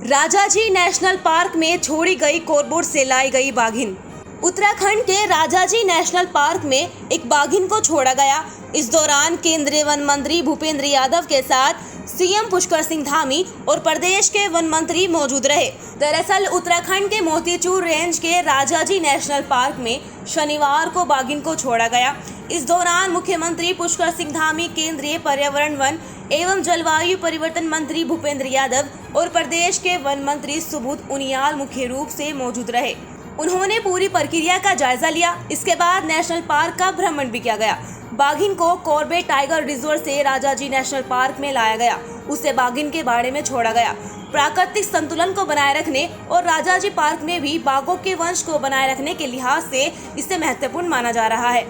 Rajaji national park में छोड़ी गई कॉर्बेट से लाई गई बाघिन। उत्तराखंड के राजाजी नेशनल पार्क में एक बाघिन को छोड़ा गया। इस दौरान केंद्रीय वन मंत्री भूपेंद्र यादव के साथ सीएम पुष्कर सिंह धामी और प्रदेश के वन मंत्री मौजूद रहे। दरअसल उत्तराखंड के मोतीचूर रेंज के राजाजी नेशनल पार्क में शनिवार को बाघिन को छोड़ा गया। इस दौरान मुख्यमंत्री पुष्कर सिंह धामी, केंद्रीय पर्यावरण, वन एवं जलवायु परिवर्तन मंत्री भूपेंद्र यादव और प्रदेश के वन मंत्री सुबोध उनियाल मुख्य रूप से मौजूद रहे। उन्होंने पूरी प्रक्रिया का जायजा लिया। इसके बाद नेशनल पार्क का भ्रमण भी किया गया। बाघिन को कॉर्बेट टाइगर रिजर्व से राजाजी नेशनल पार्क में लाया गया। उसे बाघिन के बाड़े में छोड़ा गया। प्राकृतिक संतुलन को बनाए रखने और राजाजी पार्क में भी बाघों के वंश को बनाए रखने के लिहाज से इसे महत्वपूर्ण माना जा रहा है।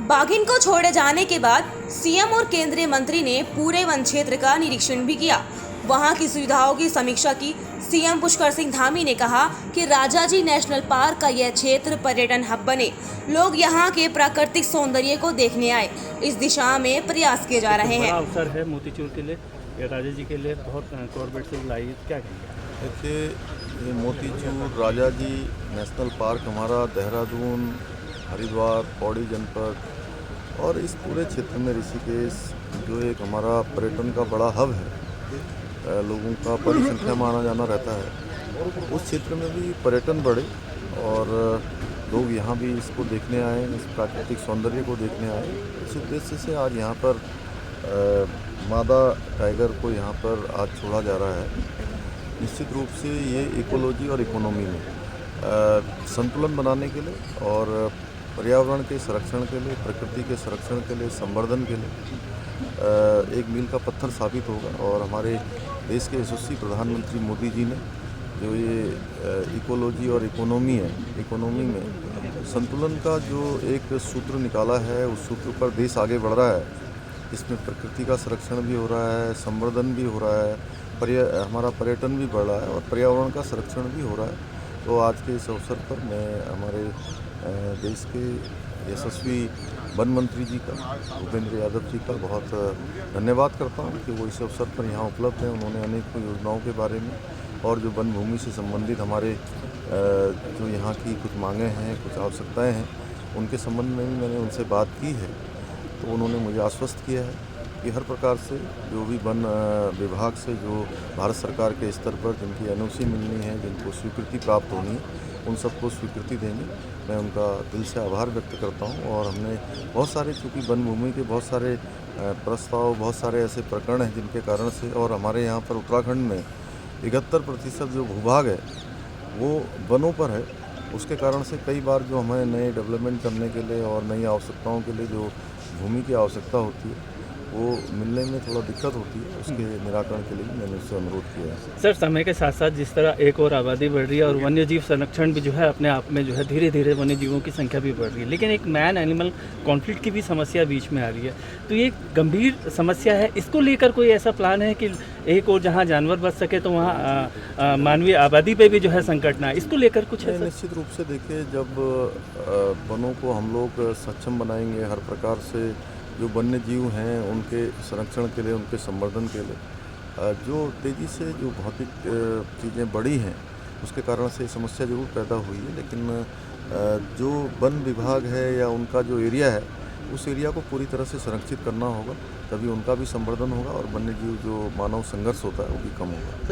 बाघिन को छोड़े जाने के बाद सीएम और केंद्रीय मंत्री ने पूरे वन क्षेत्र का निरीक्षण भी किया। वहां की सुविधाओं की समीक्षा की। सीएम पुष्कर सिंह धामी ने कहा कि राजाजी नेशनल पार्क का यह क्षेत्र पर्यटन हब बने, लोग यहां के प्राकृतिक सौंदर्य को देखने आए। इस दिशा में प्रयास किए जा रहे हैं। अवसर है मोतीचूर के लिए, राजाजी के लिए बहुत कॉर्बेट से लाई, क्या कहेंगे? देखिए, ये मोतीचूर राजाजी नेशनल पार्क हमारा देहरादून, हरिद्वार, पौड़ी जनपद और इस पूरे क्षेत्र में ऋषिकेश जो एक हमारा पर्यटन का बड़ा हब है, लोगों का बड़ी संख्या में आना जाना रहता है। उस क्षेत्र में भी पर्यटन बढ़े और लोग यहाँ भी इसको देखने आए, इस प्राकृतिक सौंदर्य को देखने आए। इस उद्देश्य से आज यहाँ पर मादा टाइगर को यहाँ पर आज छोड़ा जा रहा है। निश्चित रूप से ये इकोलॉजी और इकोनॉमी में संतुलन बनाने के लिए और पर्यावरण के संरक्षण के लिए, प्रकृति के संरक्षण के लिए, संवर्धन के लिए एक मील का पत्थर साबित होगा। और हमारे देश के यशस्वी प्रधानमंत्री मोदी जी ने जो ये इकोलॉजी और इकोनॉमी है, इकोनॉमी में संतुलन का जो एक सूत्र निकाला है, उस सूत्र पर देश आगे बढ़ रहा है। इसमें प्रकृति का संरक्षण भी हो रहा है, संवर्धन भी हो रहा है, हमारा पर्यटन भी बढ़ रहा है और पर्यावरण का संरक्षण भी हो रहा है। तो आज के इस अवसर पर मैं हमारे देश के यशस्वी वन मंत्री जी का, भूपेंद्र यादव जी का बहुत धन्यवाद करता हूं कि वो इस अवसर पर यहाँ उपलब्ध हैं। उन्होंने अनेक योजनाओं के बारे में और जो वन भूमि से संबंधित हमारे जो यहाँ की कुछ मांगें हैं, कुछ आवश्यकताएं हैं, उनके संबंध में भी मैंने उनसे बात की है। तो उन्होंने मुझे आश्वस्त किया है कि हर प्रकार से जो भी वन विभाग से जो भारत सरकार के स्तर पर जिनकी एनओसी मिलनी है, जिनको स्वीकृति प्राप्त होनी है, उन सबको स्वीकृति देंगे। मैं उनका दिल से आभार व्यक्त करता हूं। और हमने बहुत सारे, चूँकि वन भूमि के बहुत सारे प्रस्ताव, बहुत सारे ऐसे प्रकरण हैं जिनके कारण से, और हमारे यहाँ पर उत्तराखंड में 71% जो भूभाग है वो वनों पर है। उसके कारण से कई बार जो हमें नए डेवलपमेंट करने के लिए और नई आवश्यकताओं के लिए जो भूमि की आवश्यकता होती है वो मिलने में थोड़ा दिक्कत होती है। उसके निराकरण के लिए मैंने उससे अनुरोध किया है। सर, समय के साथ साथ जिस तरह एक और आबादी बढ़ रही है और वन्य जीव संरक्षण भी जो है अपने आप में जो है धीरे धीरे वन्य जीवों की संख्या भी बढ़ रही है, लेकिन एक मैन एनिमल कॉन्फ्लिक्ट की भी समस्या बीच में आ रही है। तो ये गंभीर समस्या है। इसको लेकर कोई ऐसा प्लान है कि एक और जहाँ जानवर बच सके तो वहाँ मानवीय आबादी पे भी जो है संकट ना, इसको लेकर कुछ है? निश्चित रूप से देखिए, जब वनों को हम लोग सक्षम बनाएंगे, हर प्रकार से जो वन्य जीव हैं उनके संरक्षण के लिए, उनके संवर्धन के लिए, जो तेज़ी से जो भौतिक चीज़ें बढ़ी हैं उसके कारण से समस्या जरूर पैदा हुई है। लेकिन जो वन विभाग है या उनका जो एरिया है, उस एरिया को पूरी तरह से संरक्षित करना होगा, तभी उनका भी संवर्धन होगा और वन्य जीव जो मानव संघर्ष होता है वो भी कम होगा।